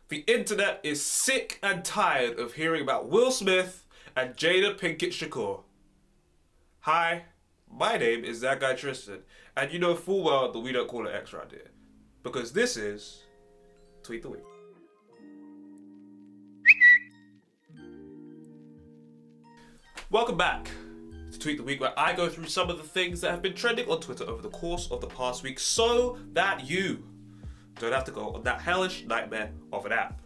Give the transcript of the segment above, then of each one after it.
The internet is sick and tired of hearing about Will Smith and Jada Pinkett-Smith. Hi, my name is that guy Tristan, and you know full well that we don't call it X around here, because this is Tweet the Week. Welcome back to Tweet the Week, where I go through some of the things that have been trending on Twitter over the course of the past week so that you don't have to go on that hellish nightmare of an app.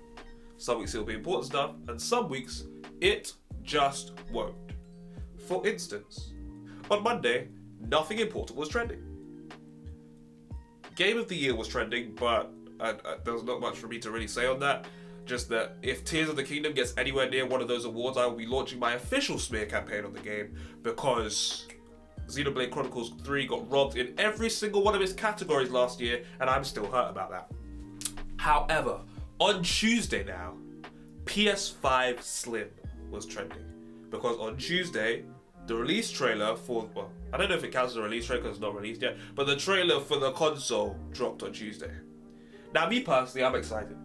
Some weeks it'll be important stuff, and some weeks it just won't. For instance, on Monday, nothing important was trending. Game of the Year was trending, but there's not much for me to really say on that. Just that if Tears of the Kingdom gets anywhere near one of those awards, I will be launching my official smear campaign on the game, because Xenoblade Chronicles 3 got robbed in every single one of its categories last year, and I'm still hurt about that. However, on Tuesday now, PS5 Slim was trending, because on Tuesday, the release trailer for, well, I don't know if it counts as a release trailer because it's not released yet, but the trailer for the console dropped on Tuesday. Now, me personally, I'm excited.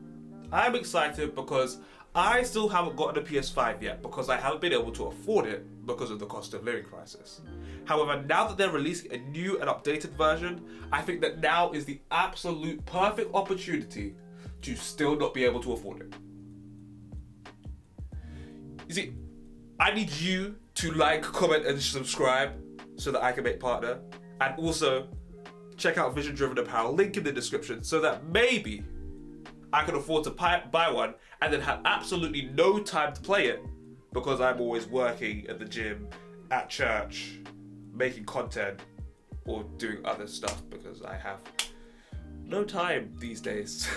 I'm excited because I still haven't gotten a PS5 yet, because I haven't been able to afford it because of the cost of living crisis. However, now that they're releasing a new and updated version, I think that now is the absolute perfect opportunity to still not be able to afford it. You see, I need you to like, comment, and subscribe so that I can make partner, and also check out Vision Driven Apparel, link in the description, so that maybe I can afford to buy one and then have absolutely no time to play it because I'm always working at the gym, at church, making content, or doing other stuff because I have no time these days.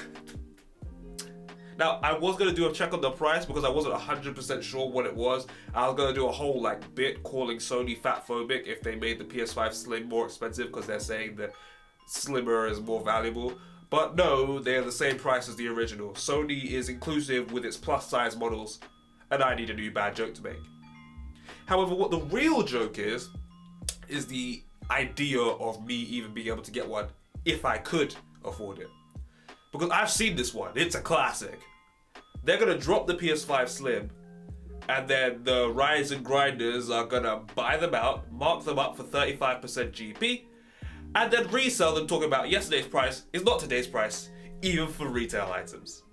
Now, I was going to do a check on the price because I wasn't 100% sure what it was. I was going to do a whole bit calling Sony fatphobic if they made the PS5 Slim more expensive because they're saying that slimmer is more valuable. But no, they're the same price as the original. Sony is inclusive with its plus size models, and I need a new bad joke to make. However, what the real joke is the idea of me even being able to get one if I could afford it. Because I've seen this one, it's a classic. They're gonna drop the PS5 Slim, and then the Rise and Grinders are gonna buy them out, mark them up for 35% GP, and then resell them, talking about yesterday's price is not today's price, even for retail items.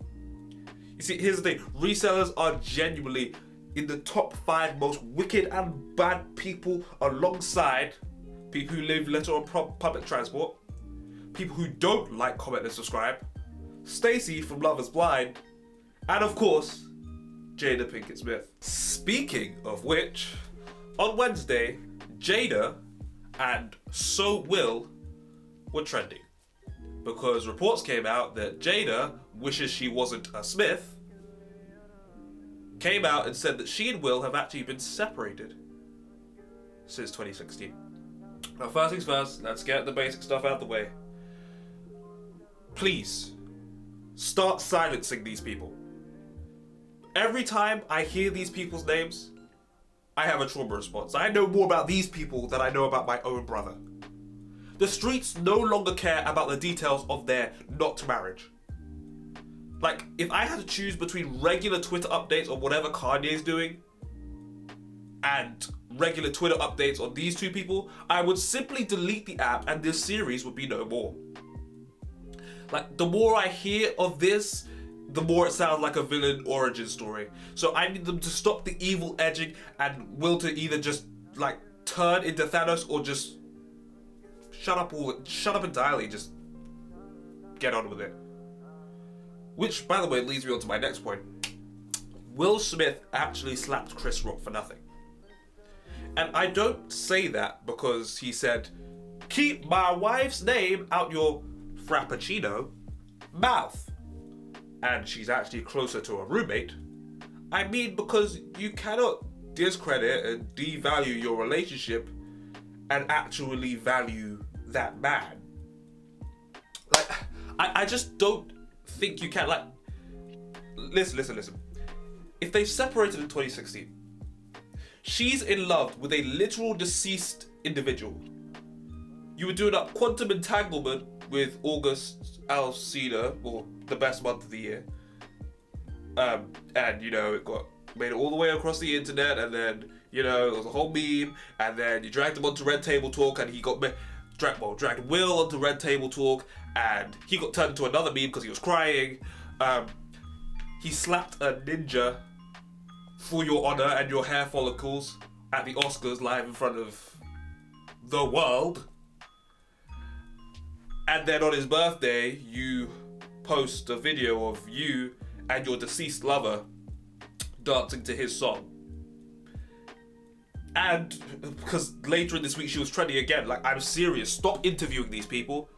You see, here's the thing, resellers are genuinely in the top 5 most wicked and bad people, alongside people who live litter on public transport, people who don't like, comment, and subscribe, Stacy from Love is Blind, and of course, Jada Pinkett-Smith. Speaking of which, on Wednesday, Jada and So Will were trending, because reports came out that Jada wishes she wasn't a Smith, came out and said that she and Will have actually been separated since 2016. Now, first things first, let's get the basic stuff out of the way. Please, start silencing these people. Every time I hear these people's names, I have a trauma response. I know more about these people than I know about my own brother. The streets no longer care about the details of their not marriage. If I had to choose between regular Twitter updates on whatever Kanye's doing and regular Twitter updates on these two people, I would simply delete the app and this series would be no more. The more I hear of this, the more it sounds like a villain origin story. So I need them to stop the evil edging and Will to either just turn into Thanos or just shut up entirely, just get on with it. Which, by the way, leads me on to my next point. Will Smith actually slapped Chris Rock for nothing. And I don't say that because he said, "Keep my wife's name out your frappuccino mouth," and she's actually closer to a roommate. I mean, because you cannot discredit and devalue your relationship and actually value that man. I just don't think you can. Listen. If they separated in 2016, she's in love with a literal deceased individual. You were doing a quantum entanglement with August Alsina, or the best month of the year. And it got made it all the way across the internet, and then it was a whole meme, and then you dragged him onto Red Table Talk, and he got dragged Will onto Red Table Talk, and he got turned into another meme because he was crying. He slapped a ninja for your honor and your hair follicles at the Oscars live in front of the world. And then on his birthday, you post a video of you and your deceased lover dancing to his song. And because later in this week she was trending again, like, I'm serious, stop interviewing these people.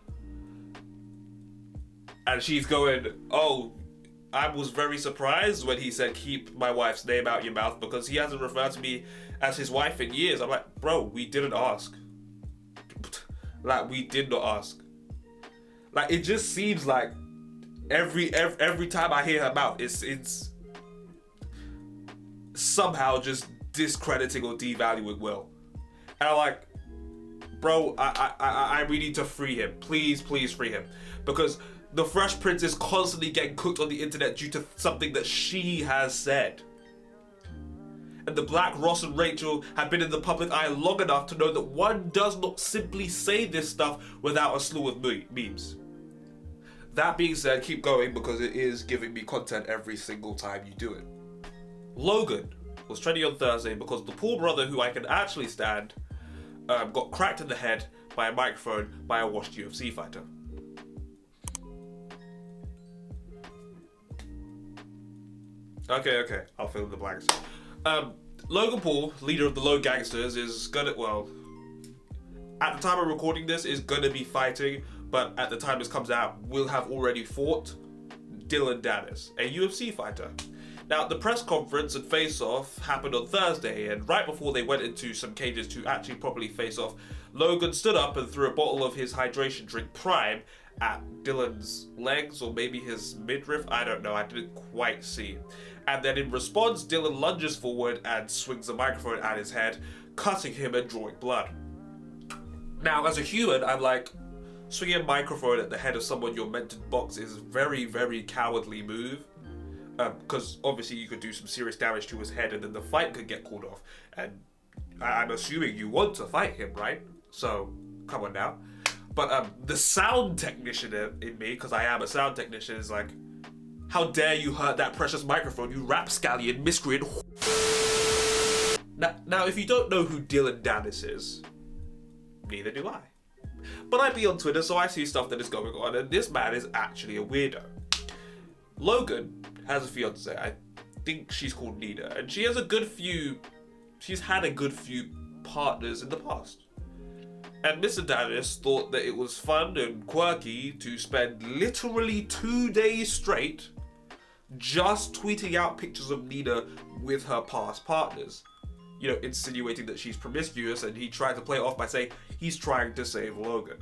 And she's going, oh, I was very surprised when he said keep my wife's name out your mouth because he hasn't referred to me as his wife in years. I'm like, bro, we didn't ask. Like, we did not ask. Like, it just seems like every time I hear her mouth, it's somehow just discrediting or devaluing Will. And I'm like, bro, I really need to free him. Please free him. Because the Fresh Prince is constantly getting cooked on the internet due to something that she has said. And the Black Ross and Rachel have been in the public eye long enough to know that one does not simply say this stuff without a slew of memes. That being said, keep going because it is giving me content every single time you do it. Logan was trending on Thursday because the poor brother, who I can actually stand, got cracked in the head by a microphone by a washed UFC fighter. Okay, I'll fill in the blanks. Logan Paul, leader of the Low Gangsters, is gonna, well, at the time of recording this, is gonna be fighting, but at the time this comes out, will have already fought Dylan Dennis, a UFC fighter. Now, the press conference and face-off happened on Thursday, and right before they went into some cages to actually properly face off, Logan stood up and threw a bottle of his hydration drink Prime at Dylan's legs, or maybe his midriff, I don't know, I didn't quite see. And then in response, Dylan lunges forward and swings the microphone at his head, cutting him and drawing blood. Now, as a human, I'm like, swinging a microphone at the head of someone you're meant to box is a very, very cowardly move. Because obviously you could do some serious damage to his head and then the fight could get called off. And I'm assuming you want to fight him, right? So, come on now. But the sound technician in me, because I am a sound technician, is like, how dare you hurt that precious microphone, you rapscallion miscreant. Now, if you don't know who Dylan Dennis is, neither do I. But I be on Twitter, so I see stuff that is going on, and this man is actually a weirdo. Logan has a fiance. I think she's called Nina, and she's had a good few partners in the past. And Mr. Dennis thought that it was fun and quirky to spend literally 2 days straight just tweeting out pictures of Nina with her past partners. Insinuating that she's promiscuous, and he tried to play it off by saying he's trying to save Logan.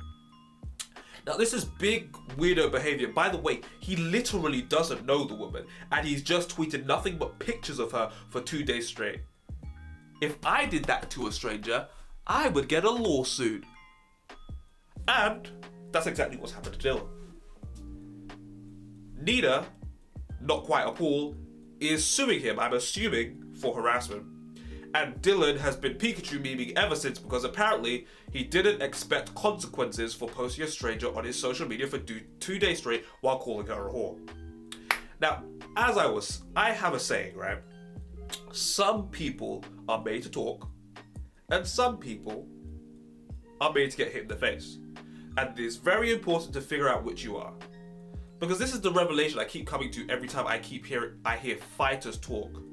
Now, this is big weirdo behavior. By the way, he literally doesn't know the woman, and he's just tweeted nothing but pictures of her for 2 days straight. If I did that to a stranger, I would get a lawsuit. And that's exactly what's happened to Dylan. Nina, not quite a Paul, is suing him, I'm assuming, for harassment. And Dylan has been Pikachu memeing ever since because apparently he didn't expect consequences for posting a stranger on his social media for 2 days straight while calling her a whore. Now, I have a saying, right? Some people are made to talk, and some people are made to get hit in the face. And it's very important to figure out which you are. Because this is the revelation I keep coming to every time I hear fighters talk.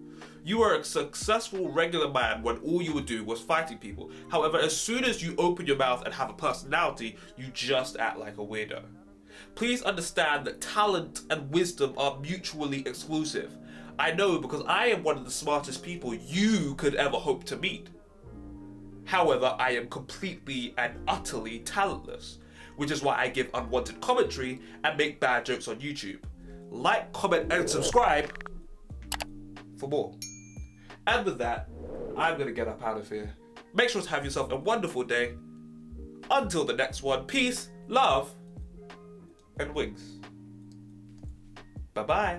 You are a successful regular man when all you would do was fighting people. However, as soon as you open your mouth and have a personality, you just act like a weirdo. Please understand that talent and wisdom are mutually exclusive. I know because I am one of the smartest people you could ever hope to meet. However, I am completely and utterly talentless, which is why I give unwanted commentary and make bad jokes on YouTube. Like, comment, and subscribe for more. And with that, I'm gonna get up out of here. Make sure to have yourself a wonderful day. Until the next one, peace, love, and wings. Bye-bye.